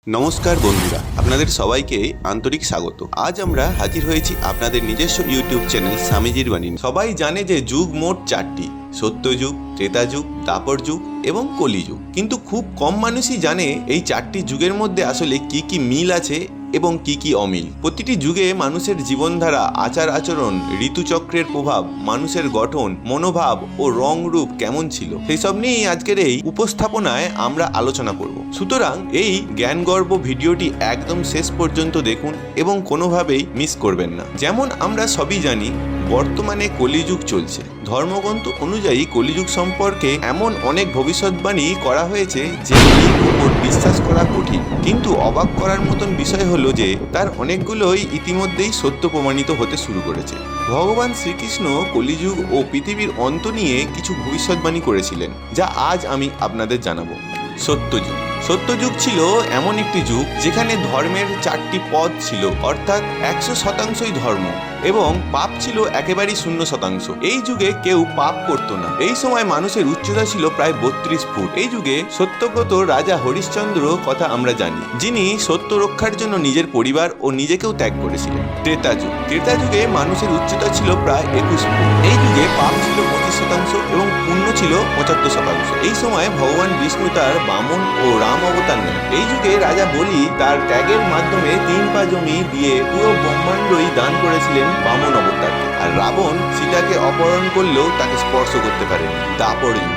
নমস্কার বন্ধুরা, আপনাদের সবাইকে আন্তরিক স্বাগত। আজ আমরা হাজির হয়েছি আপনাদের নিজস্ব ইউটিউব চ্যানেল স্বামীজির বাণী। সবাই জানে যে যুগ মোট চারটি: সত্যযুগ, ত্রেতা যুগ, দ্বাপর যুগ এবং কলিযুগ। কিন্তু খুব কম মানুষই জানে এই চারটি যুগের মধ্যে আসলে কি কি মিল আছে এবং কি কি অমিল। প্রতিটি যুগে মানুষের জীবনধারা, আচার আচরণ, ঋতুচক্রের প্রভাব, মানুষের গঠন, মনোভাব ও রং রূপ কেমন ছিল, সেই সব নিয়েই আজকের এই উপস্থাপনায় আমরা আলোচনা করব। সুতরাং এই জ্ঞানগর্ভ ভিডিওটি একদম শেষ পর্যন্ত দেখুন এবং কোনোভাবেই মিস করবেন না। যেমন আমরা সবই জানি, বর্তমানে কলিযুগ চলছে। ধর্মগ্রন্থ অনুযায়ী কলিযুগ সম্পর্কে এমন অনেক ভবিষ্যৎবাণী করা হয়েছে যেগুলির উপর বিশ্বাস করা কঠিন। কিন্তু অবাক করার মতন বিষয় হলো যে তার অনেকগুলোই ইতিমধ্যেই সত্য প্রমাণিত হতে শুরু করেছে। ভগবান শ্রীকৃষ্ণ কলিযুগ ও পৃথিবীর অন্ত নিয়ে কিছু ভবিষ্যৎবাণী করেছিলেন, যা আজ আমি আপনাদের জানাবো। সত্যযুগ। সত্যযুগ ছিল এমন একটি যুগ যেখানে ধর্মের চারটি পদ ছিল, অর্থাৎ 100% ধর্ম, এবং পাপ ছিল একেবারেই 0%। এই যুগে কেউ পাপ করত না। এই সময় মানুষের উচ্চতা ছিল প্রায় 32 ফুট। এই যুগে সত্যব্রত রাজা হরিশ্চন্দ্র কথা আমরা জানি, যিনি সত্য রক্ষার জন্য নিজের পরিবার ও নিজেকেও ত্যাগ করেছিলেন। ত্রেতা যুগ। ত্রেতা যুগে মানুষের উচ্চতা ছিল প্রায় 21 ফুট। এই যুগে পাপ ছিল 25% এবং পুণ্য ছিল 75%। এই সময় ভগবান বিষ্ণু তার বামন ও রাম অবতার নেন। এই যুগে রাজা বলি তার ত্যাগের মাধ্যমে 3 পা জমি দিয়ে পুরো ব্রহ্মাণ্ডই দান করেছিলেন বামন অবতারকে। আর রাবণ সীতাকে অপহরণ করলেও তাকে স্পর্শ করতে পারেনি। দ্বাপর যুগ।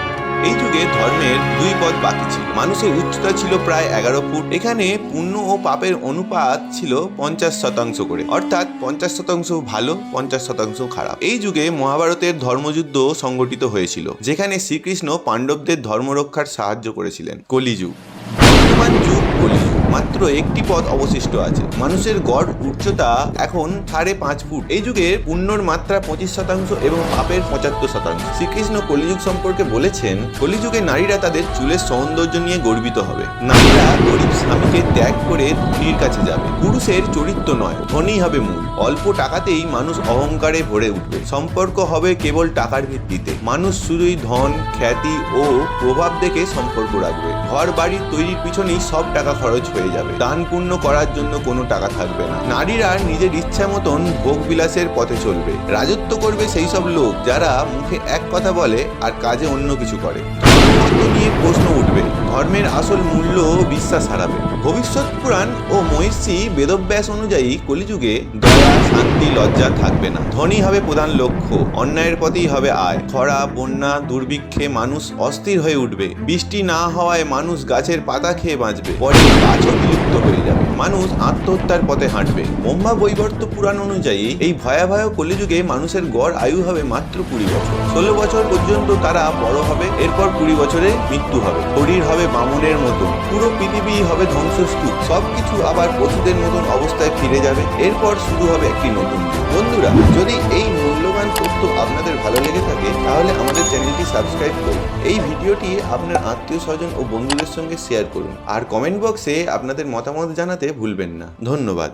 এই যুগে ধর্মের 2 পদ বাকি ছিল। মানুষের উচ্চতা ছিল প্রায় 11 ফুট। এখানে পুণ্য ও পাপের অনুপাত ছিল 50% করে, অর্থাৎ 50% ভালো, 50% খারাপ। এই যুগে মহাভারতের ধর্মযুদ্ধ সংঘটিত হয়েছিল, যেখানে শ্রীকৃষ্ণ পাণ্ডবদের ধর্ম রক্ষার সাহায্য করেছিলেন। কলিযুগ। বর্তমান যুগ কলিযুগ। মাত্র একটি পদ অবশিষ্ট আছে। মানুষের গড় উচ্চতা এখন 5.5 ফুট। এই যুগে পুণ্যর মাত্রা 25% এবং পাপের 75%। শ্রীকৃষ্ণ কলিযুগ সম্পর্কে বলেছেন, কলিযুগে নারীরা তাদের চুলের সৌন্দর্য নিয়ে গর্বিত হবে। নারীরা গরিব স্বামীকে ত্যাগ করে ধনীর কাছে যাবে। পুরুষের চরিত্র নয়, ধনী হবে মূল। অল্প টাকাতেই মানুষ অহংকারে ভরে উঠবে। সম্পর্ক হবে কেবল টাকার ভিত্তিতে। মানুষ শুধুই ধন, খ্যাতি ও প্রভাব দেখে সম্পর্ক রাখবে। ঘর বাড়ি তৈরির পিছনেই সব টাকা খরচ হয়ে যাবে। দান পুণ্য করার জন্য কোনো টাকা থাকবে না। নারীরা নিজের ইচ্ছা মতন ভোগ বিলাসের পথে চলবে। রাজত্ব করবে সেই সব লোক যারা মুখে এক কথা বলে আর কাজে অন্য কিছু করে। ধর্মমত নিয়ে প্রশ্ন উঠবে। ধর্মের আসল মূল্য বিশ্বাস হারাবে। ভবিষ্যৎ পুরাণ ও মহর্ষি বেদব্যাস অনুযায়ী কলিযুগে দয়া, শান্তি, লজ্জা থাকবে না। ধনী হবে প্রধান লক্ষ্য। অন্যায়ের পথেই হবে আয়। খরা, বন্যা, দুর্ভিক্ষে মানুষ অস্থির হয়ে উঠবে। বৃষ্টি না হওয়ায় মানুষ গাছের পাতা খেয়ে বাঁচবে। পরে গাছও বিলুপ্ত হয়ে যাবে। মানুষ আত্মহত্যার পথে হাঁটবে। ব্রহ্মা বৈবর্ত পুরাণ অনুযায়ী এই ভয়াবহ কলিযুগে মানুষের গড় আয়ু হবে মাত্র 20 বছর। 16 বছর পর্যন্ত তারা বড় হবে। এরপর 20 বছরে মৃত্যু হবে। শরীর হবে বামনের মতো। পুরো পৃথিবী হবে ধ্বংসস্তূপ। সবকিছু আবার পশুদের মতন অবস্থায় ফিরে যাবে। এরপর শুরু হবে একটি নতুন যুগ। বন্ধুরা, যদি এই মূল্যবান তথ্য আপনাদের ভালো লেগে থাকে তাহলে আমাদের চ্যানেলটি সাবস্ক্রাইব করুন। এই ভিডিওটি আপনার আত্মীয় স্বজন ও বন্ধুদের সঙ্গে শেয়ার করুন। আর কমেন্ট বক্সে আপনাদের মতামত জানাতে ভুলবেন না। ধন্যবাদ।